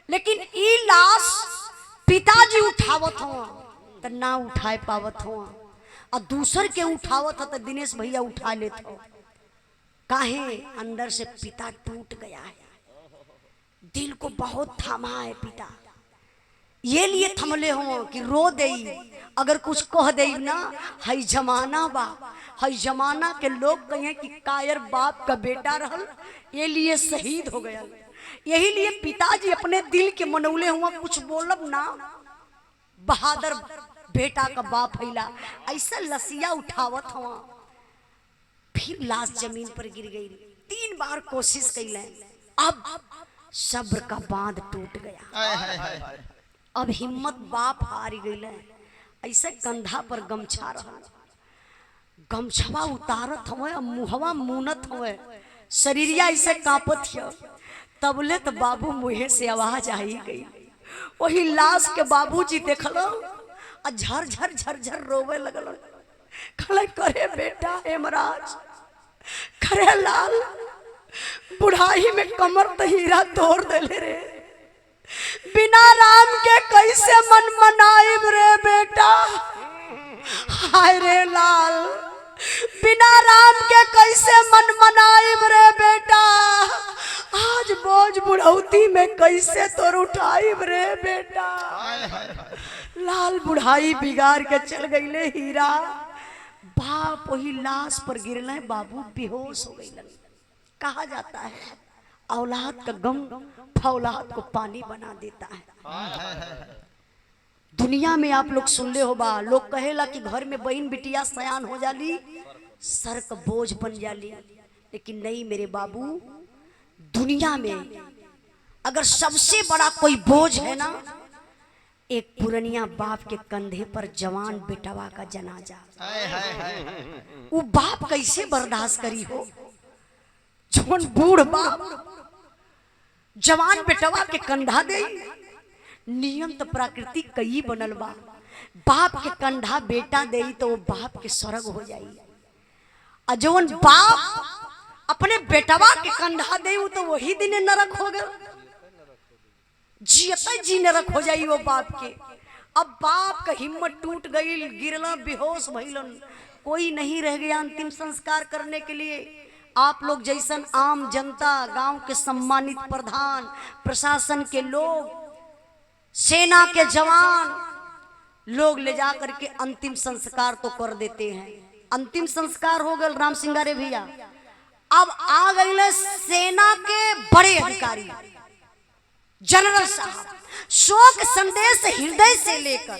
लेकिन ई लाश पिताजी उठावत हो तो ना उठाए पावत हो, और दूसर के उठावत हो तो दिनेश भैया उठा लेते हो। काहे? अंदर से पिता टूट गया है, दिल को बहुत थामा है पिता, ये लिए थमले हो कि रो दे, अगर कुछ कह दे ना, हई जमाना बा, हई जमाना के लोग कहें कि कायर बाप का बेटा रहल, ये लिए शहीद हो गया। यही लिए पिताजी अपने दिल के मनौले हुआ, कुछ बोलब ना, बहादुर बेटा का बाप हैला, ऐसा लसिया उठावत हुआ। फिर लाश जमीन पर गिर गई, 3 बार कोशिश कैले, अब सब्र का बांध टूट गया, अब हिम्मत बाप हार गई। ऐसे कंधा पर गमछा रहा, गमछवा उतारत हुए, मुहवा मुनत हुए, शरीरिया ऐसे कांपत है, तबले तो बाबू मुहे से आवाज आई गई। वही लाश के बाबूजी देखलो आ झरझर झरझर रोवे लगल, कहले करे बेटा हेमराज, करे लाल, बुढ़ाई में कमर तो हीरा तोड़ देले रे, बिना राम के कैसे मन मनाइब रे बेटा, हाय रे लाल, बिना राम के कैसे मन मनाइब रे बेटा, आज बोझ बुढ़ौती में कैसे तोर उठाइब रे बेटा। लाल बुढ़ाई बिगाड़ के चल गईले हीरा, बाप वही लाश पर गिरले, बाबू बेहोश हो गईलन। कहा जाता है औलाद का गम फौलाद को पानी बना देता है। दुनिया में आप लोग सुन ले हो बा, लोग कहेला कि घर में बहन बिटिया सयान हो जाली, सर का बोझ बन जाली, लेकिन नहीं मेरे बाबू, दुनिया में अगर सबसे बड़ा कोई बोझ है ना, एक पुरनिया बाप के कंधे पर जवान बेटवा का जनाजा, वो बाप कैसे बर्दाश्त करी हो, जवन बूढ़ बाप जवान बेटवा के कंधा दे। नियम तो प्रकृति कई बनल बा, बाप के कंधा बेटा दे तो वो बाप के स्वर्ग हो जाई, और जवन बाप अपने बेटवा के कंधा दे तो वही दिन नरक हो गए, जियते जी नरक हो जाई वो बाप के। अब बाप का हिम्मत टूट गई, गिरला बेहोश भइलन, कोई नहीं रह गया अंतिम संस्कार करने के लिए। आप लोग जैसन आम जनता, गांव के सम्मानित प्रधान, प्रशासन के लोग, सेना के जवान लोग ले जा करके अंतिम संस्कार तो कर देते हैं। अंतिम संस्कार हो गए राम सिंगारे भैया, अब आ गए सेना के बड़े अधिकारी जनरल साहब, शोक संदेश हृदय से लेकर,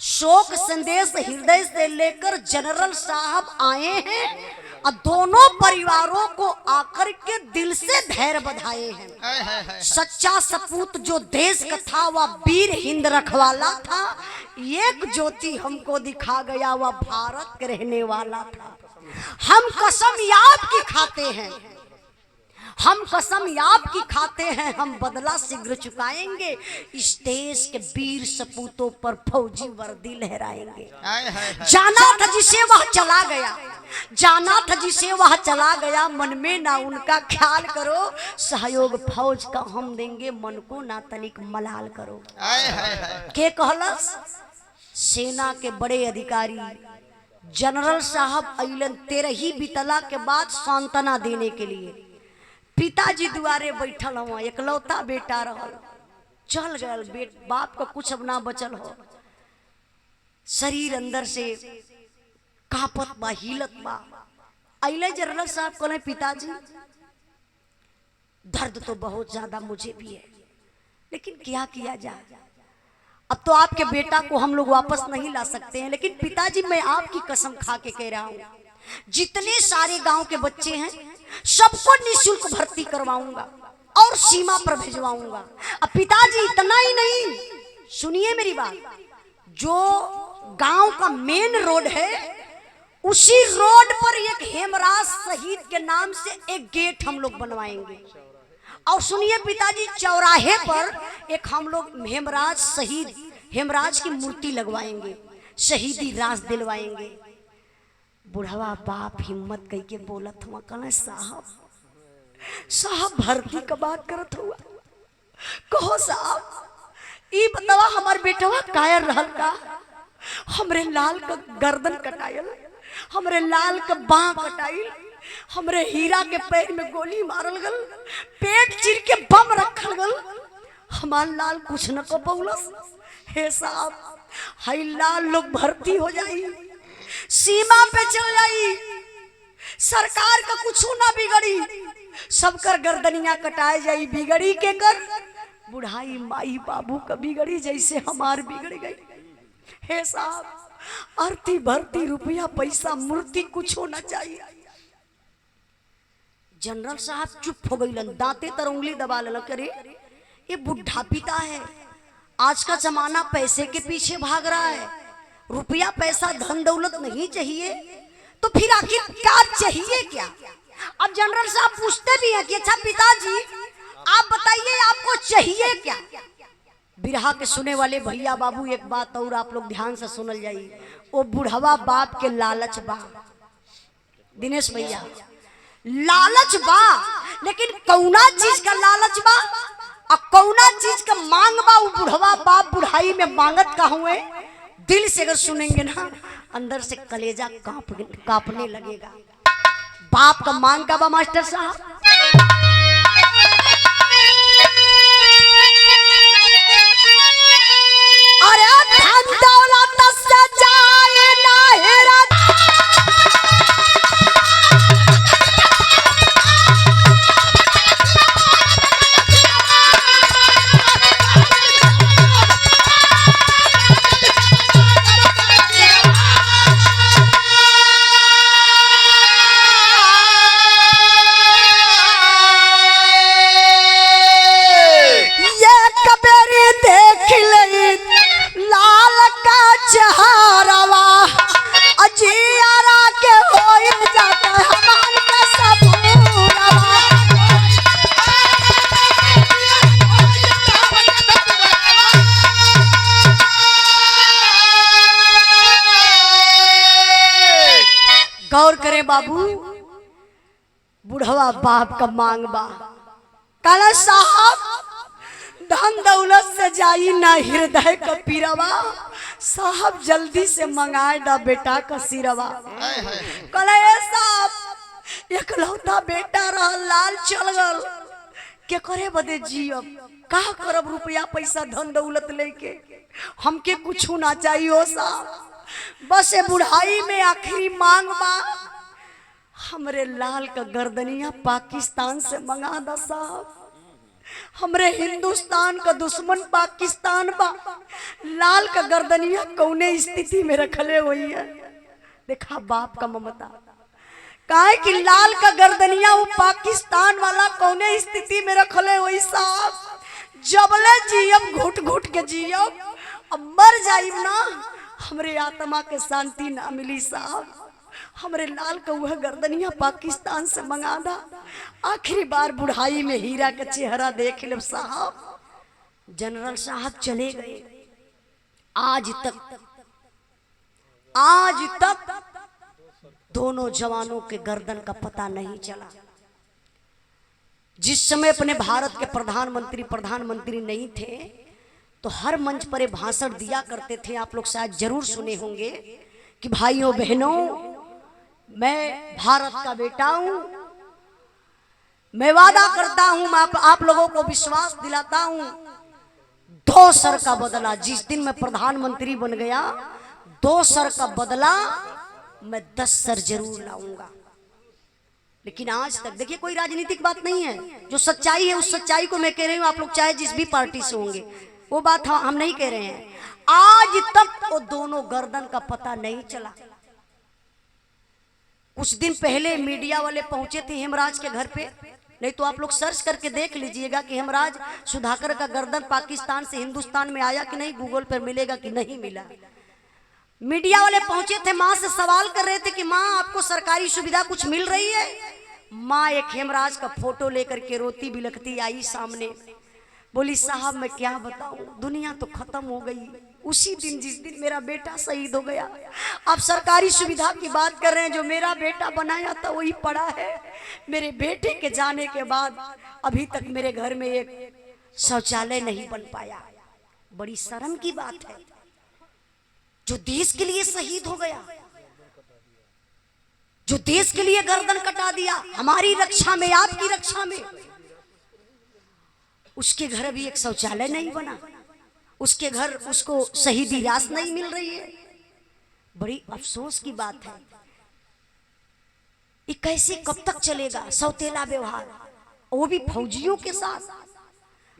शोक संदेश हृदय से लेकर जनरल साहब आए हैं, और दोनों परिवारों को आकर के दिल से धैर्य बधाए हैं। सच्चा सपूत जो देश का था वह वीर हिंद रखवाला था, एक ज्योति हमको दिखा गया वह भारत के रहने वाला था। हम कसम याद की खाते हैं, हम कसम याद की खाते हैं, हम बदला शीघ्र चुकाएंगे, इस देश के वीर सपूतों पर फौजी वर्दी लहराएंगे। जाना था जिसे वह चला गया, जाना था जिसे वह चला गया, मन में ना उनका ख्याल करो, सहयोग फौज का हम देंगे, मन को ना तनिक मलाल करो। के कहलस? सेना के बड़े अधिकारी जनरल साहब अइलन 13 बितला के बाद सांत्वना देने के लिए। पिताजी दुआरे बैठल हुआ, एकलौता बेटा रहल, चल गए बाप का कुछ अब ना बचल हो, शरीर अंदर से कांपत बा, हिलत बा। अइले जनरल साहब कहले पिताजी दर्द तो बहुत ज्यादा मुझे भी है, लेकिन क्या किया जाए, अब तो आपके बेटा को हम लोग वापस नहीं ला सकते हैं, लेकिन पिताजी मैं आपकी कसम खा के कह रहा हूँ, जितने सारे गांव के बच्चे हैं सबको निःशुल्क भर्ती करवाऊंगा और सीमा पर भिजवाऊंगा। अब पिताजी इतना ही नहीं, सुनिए मेरी बात, जो गांव का मेन रोड है उसी रोड पर एक हेमराज शहीद के नाम से एक गेट हम लोग बनवाएंगे। और सुनिए पिताजी, चौराहे पर एक हम लोग हेमराज शहीद, हेमराज की मूर्ति लगवाएंगे, शहीदी राज दिलवाएंगे। बुढ़वा बाप हिम्मत कई के बोलत हुआ, कहना साहब साहब भर्ती का बात करत हुआ, कहो साहब ई बतावा हमार बेटवा कायर रहल का, हमरे लाल का गर्दन कटायल, हमरे लाल का बाह कटाइल, हमरे हीरा के पैर में गोली मारल गल, पेट चीर के बम रखल गल, हमार लाल कुछ न को पौलस। हे साहब हाई लाल लोग भर्ती हो जाई, सीमा पे चल जाई, सरकार का कुछ ना बिगड़ी, सबकर गर्दनिया कटाए जाई, बिगड़ी के कर बुढ़ाई माई बाबू का बिगड़ी जैसे हमार बिगड़ गई। हे साहब आरती भरती रुपया पैसा मूर्ति कुछ होना चाहिए। जनरल साहब चुप हो गई, दांते तर उंगली दबा लेना, करे ये बुढ़ा पिता है, आज का जमाना पैसे के पीछे भाग रहा है, रुपया पैसा धन दौलत नहीं चाहिए तो फिर आखिरकार चाहिए क्या। अब जनरल साहब पूछते भी हैं कि अच्छा पिताजी आप बताइए आपको चाहिए क्या। बिरहा के सुने वाले भैया बाबू एक बात और आप लोग ध्यान से सुनल जाइए, वो बुढ़वा बाप के लालच बा, दिनेश भैया लालच बा, लेकिन कौना चीज का लालच बा और कौना चीज का मांग बा, वो बुढ़वा बाप बुढ़ाई में मांगत का हुए दिल से अगर सुनेंगे ना अंदर से कलेजा कांपने लगेगा। बाप का मांग का बा मास्टर साहब, अरे धन दौलत से जाए ना हेरा, गौर करें बाबू, बुढ़वा बाप का मांग बा, काला साहब धन दौलत से जाई ना हृदय का पीरवा, साहब जल्दी से मंगाए दा बेटा का सिरवा। कला साहब एकलौता बेटा रह लाल चल गल, के करे बदे जियब, का करब रुपया पैसा धन दौलत लेके, हमके कुछ ना चाहिए साहब, बस ये बुढ़ाई में आखिरी मांग बा, हमरे लाल का गर्दनिया पाकिस्तान से मंगा दा साहब, हमरे हिंदुस्तान का दुश्मन पाकिस्तान बा, लाल का गर्दनिया कौने स्थिति में रखले हुई है। देखा बाप का ममता, काहे कि लाल का गर्दनिया वो पाकिस्तान वाला कौने स्थिति में रखले हुई साहब, जबले जियब घुट घुट के जियब, अब मर जाइब ना हमरे आत्मा के शांति ना मिली साहब, हमरे लाल का वह गर्दनिया पाकिस्तान से मंगा दा, आखिरी बार बुढ़ाई में हीरा का चेहरा देख ले साहब। जनरल साहब चले गए, आज तक दोनों जवानों के गर्दन का पता नहीं चला। जिस समय अपने भारत के प्रधानमंत्री नहीं थे तो हर मंच पर भाषण दिया करते थे, आप लोग शायद जरूर सुने होंगे कि भाइयों बहनों मैं भारत का बेटा हूं, मैं वादा करता हूं, मैं आप लोगों को विश्वास दिलाता हूं, 2 सर का बदला, जिस दिन मैं प्रधानमंत्री बन गया 2 सर का बदला मैं 10 सर जरूर लाऊंगा। लेकिन आज तक देखिए कोई राजनीतिक बात नहीं है, जो सच्चाई है उस सच्चाई को मैं कह रही हूं, आप लोग चाहे जिस भी पार्टी से होंगे वो बात हम नहीं कह रहे हैं। आज तक वो दोनों गर्दन का पता नहीं चला। कुछ दिन पहले मीडिया वाले पहुंचे थे हेमराज के घर पे, नहीं तो आप लोग सर्च करके देख लीजिएगा कि हेमराज सुधाकर का गर्दन पाकिस्तान से हिंदुस्तान में आया कि नहीं, गूगल पर मिलेगा कि नहीं मिला। मीडिया वाले पहुंचे थे, माँ से सवाल कर रहे थे कि माँ आपको सरकारी सुविधा कुछ मिल रही है। माँ एक हेमराज का फोटो लेकर के रोती बिलखती आई सामने, बोली साहब मैं क्या बताऊं, दुनिया तो खत्म हो गई, उसी दिन जिस दिन मेरा बेटा शहीद हो गया। आप सरकारी सुविधा की बात कर रहे हैं, जो मेरा बेटा बनाया था वही पड़ा है। मेरे बेटे के जाने के बाद अभी तक मेरे घर में एक शौचालय नहीं बन पाया। बड़ी शर्म की बात है। जो देश के लिए शहीद हो गया, जो देश के लिए गर्दन कटा दिया, हमारी रक्षा में, आपकी रक्षा में, उसके घर अभी एक शौचालय नहीं बना, उसके घर उसको शहीदी रास नहीं मिल रही है। बड़ी अफसोस की बात है। ये कैसे कब तक चलेगा सौतेला व्यवहार, वो भी फौजियों के साथ।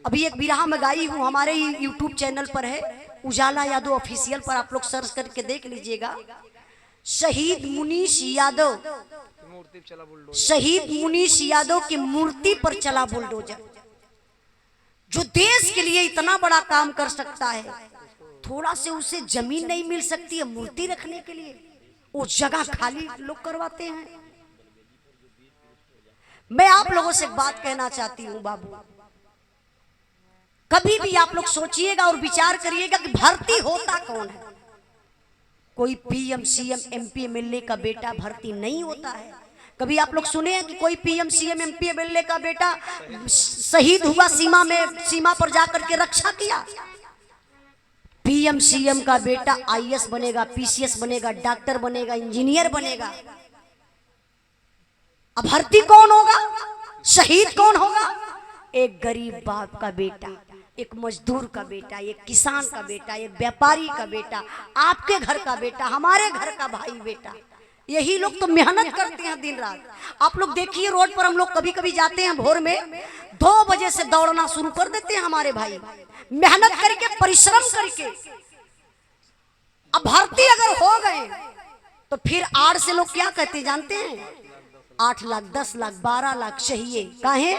अभी एक बिरहा में गाई हूं, हमारे ही यूट्यूब चैनल पर है, उजाला यादव ऑफिशियल पर आप लोग सर्च करके देख लीजिएगा। शहीद मुनीश यादव, शहीद मुनीश यादव की मूर्ति पर चला बुलडोजर। जो देश के लिए इतना बड़ा काम कर सकता है, थोड़ा से उसे जमीन नहीं मिल सकती है मूर्ति रखने के लिए, वो जगह खाली लोग करवाते हैं। मैं आप लोगों से एक बात कहना चाहती हूं बाबू, कभी भी आप लोग सोचिएगा और विचार करिएगा कि भर्ती होता कौन है। कोई पीएम सीएम एमपी एमएलए का बेटा भर्ती नहीं होता है। कभी आप लोग सुने हैं कि कोई पीएम सीएम एमपी एमएलए का बेटा शहीद हुआ, सीमा में, सीमा पर जाकर के रक्षा किया? पीएम सीएम का बेटा आईएएस बनेगा, पीसीएस बनेगा, डॉक्टर बनेगा, इंजीनियर बनेगा। अब भर्ती कौन होगा, शहीद कौन होगा? एक गरीब बाप का बेटा, एक मजदूर का बेटा, एक किसान का बेटा, एक व्यापारी का बेटा, आपके घर का बेटा, हमारे घर का भाई बेटा। यही लोग तो मेहनत करते हैं दिन रात। आप लोग देखिए रोड पर हम लोग कभी कभी जाते हैं भोर में, 2 बजे से दौड़ना शुरू कर देते हैं हमारे भाई, मेहनत करके, परिश्रम करके। अब भर्ती अगर हो गए तो फिर आड़ से लोग क्या कहते जानते हैं? 8 लाख, 10 लाख, 12 लाख चाहिए, काहे?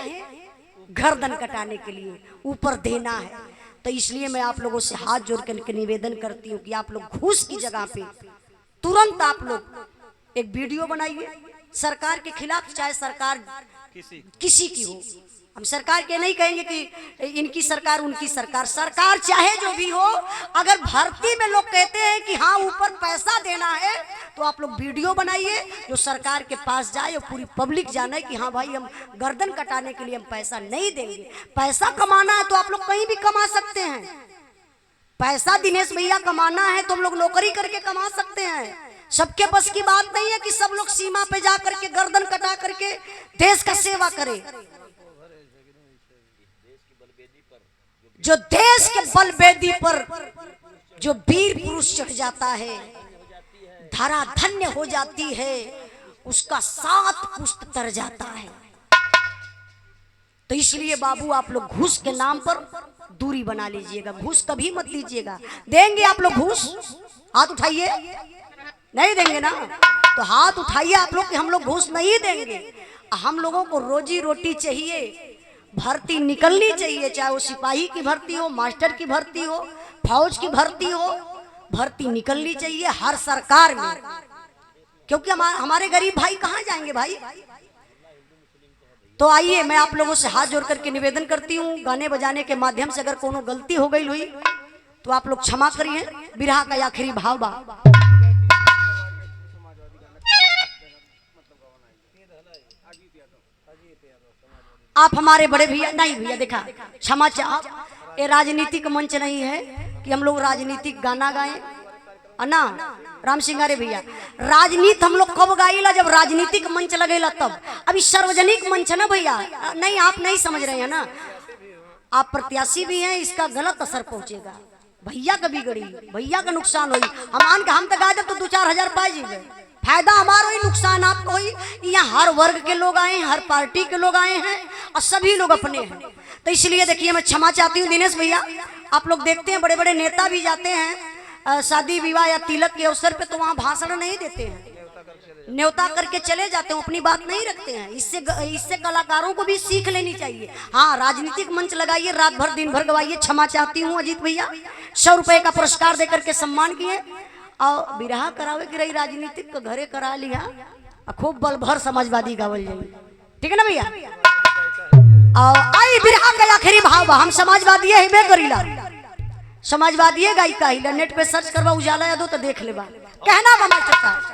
गर्दन कटाने के लिए, ऊपर देना है। तो इसलिए मैं आप लोगों से हाथ जोड़ करके निवेदन करती हूँ कि आप लोग घूस की जगह पे तुरंत आप लोग एक वीडियो बनाइए सरकार के खिलाफ, चाहे सरकार किसी की हो। हम सरकार के नहीं कहेंगे कि इनकी सरकार उनकी सरकार, सरकार चाहे जो भी हो, अगर भर्ती में लोग कहते हैं कि हाँ ऊपर पैसा देना है, तो आप लोग वीडियो बनाइए जो सरकार के पास जाए और पूरी पब्लिक जाने कि हाँ भाई हम गर्दन कटाने के लिए हम पैसा नहीं देंगे। पैसा कमाना है तो आप लोग कहीं भी कमा सकते हैं। पैसा दिनेश भैया कमाना है तो हम लोग नौकरी करके कमा सकते हैं। सबके बस की बात नहीं है कि सब लोग सीमा पे जा करके गर्दन कटा करके देश का सेवा करे। जो देश के बलवेदी पर जो वीर पुरुष चढ़ जाता है, धरा धन्य हो जाती है, उसका 7 पुश्त तर जाता है। तो इसलिए बाबू आप लोग घूस के नाम पर दूरी बना लीजिएगा, घूस कभी मत लीजिएगा। देंगे आप लोग घूस? हाथ उठाइए। नहीं देंगे ना तो हाथ उठाइए आप लोग कि हम लोग घूस नहीं देंगे। हम लोगों को रोजी रोटी चाहिए, भर्ती निकलनी चाहिए, चाहे वो सिपाही की भर्ती हो, मास्टर की भर्ती हो, फौज की भर्ती हो, भर्ती निकलनी चाहिए हर सरकार में। क्योंकि हमारे गरीब भाई कहाँ जाएंगे भाई? तो आइए मैं आप लोगों से हाथ जोड़ करके निवेदन करती हूँ, गाने बजाने के माध्यम से अगर कोनो गलती हो गई हुई तो आप लोग क्षमा करिए। बिरहा का आखिरी भाव बा, आप हमारे बड़े भैया, नहीं भैया देखा क्षमा चाह, ये राजनीतिक मंच नहीं है कि हम लोग राजनीतिक गाना गाएं ना। राम सिंगारे भैया, राजनीति हम लोग कब गाइला? जब राजनीतिक मंच लगेला तब। अभी सार्वजनिक मंच है ना भैया, नहीं आप नहीं समझ रहे हैं ना, आप प्रत्याशी भी हैं, इसका गलत असर पहुंचेगा। भैया का बिगड़ी, भैया का नुकसान हुई। हम तो गाय तो 2-4 हजार पाए जीवे, फायदा हमारा ही, नुकसान आपको हुई। यहाँ हर वर्ग के लोग आए हैं, हर पार्टी के लोग आए हैं और सभी लोग अपने हैं। तो इसलिए देखिए मैं क्षमा चाहती हूँ दिनेश भैया। आप लोग देखते हैं बड़े बड़े नेता भी जाते हैं शादी विवाह या तिलक के अवसर पे, तो वहाँ भाषण नहीं देते हैं, न्योता करके चले जाते हैं, अपनी बात नहीं रखते हैं। इससे कलाकारों को भी सीख लेनी चाहिए। हाँ राजनीतिक मंच लगाइए, रात भर दिन भर गवाइए। क्षमा चाहती हूँ अजीत भैया, 100 रुपए का पुरस्कार देकर के सम्मान किए और बिरहा करावे की रही राजनीतिक को घरे करा लिया, खूब बल भर समाजवादी गावल जाए, ठीक है ना भैया? और आई बिरहा का आखिरी भाव, हम समाजवादी है बे करीला, समाजवादी गायिका ही नेट पे सर्च करवा उजाला यादव तो देख लेबा कहना बा मास्टर साहब